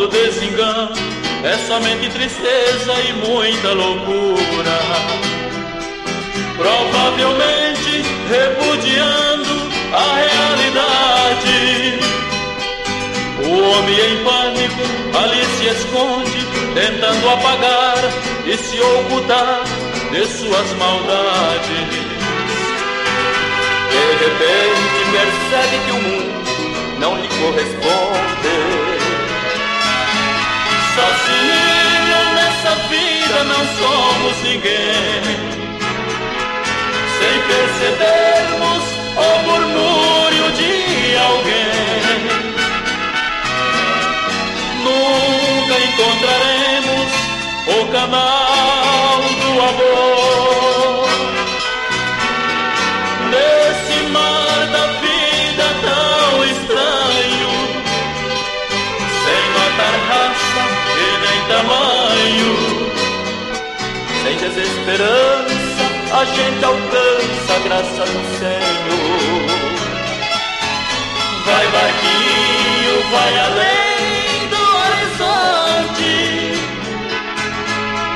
mundo desengano, é somente tristeza e muita loucura. Provavelmente repudiando a realidade, o homem em pânico ali se esconde, tentando apagar e se ocultar de suas maldades. De repente percebe que o mundo não lhe corresponde. Sozinho nessa vida não somos ninguém, sem percebermos o murmúrio de alguém. Nunca encontraremos o canal do amor nesse mar da vida tão estranho, sem notar raça e nem tamanho. Sem desesperança a gente alcança a graça do Senhor. Vai barquinho, vai além do horizonte,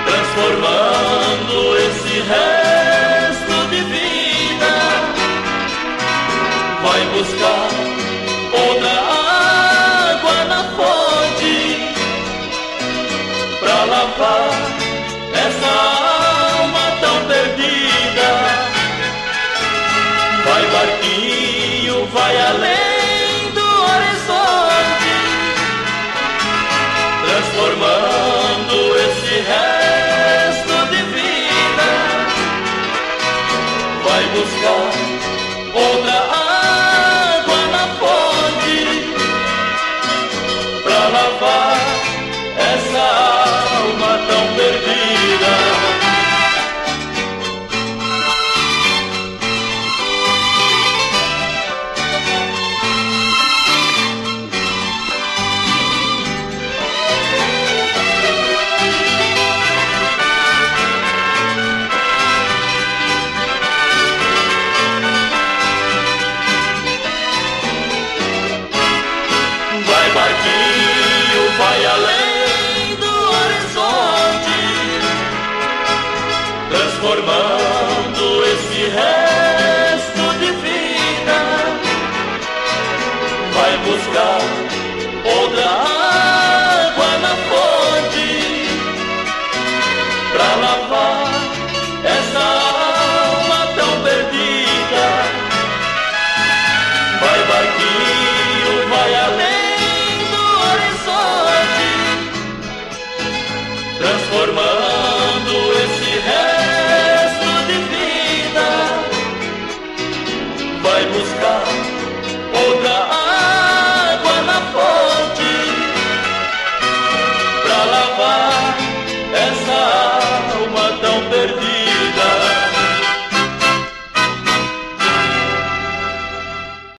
transformando esse resto de vida. Vai buscar outra água na fonte pra lavar essa alma tão perdida. Vai barquinho, vai além do horizonte, transformando esse resto de vida. Vai buscar outra água na fonte pra lavar essa alma tão perdida. Vai além do horizonte, transformando esse resto de vida. Vai buscar outra água na fonte pra lavar essa alma tão perdida. Vai barquinho, vai além, transformando esse resto de vida. Vai buscar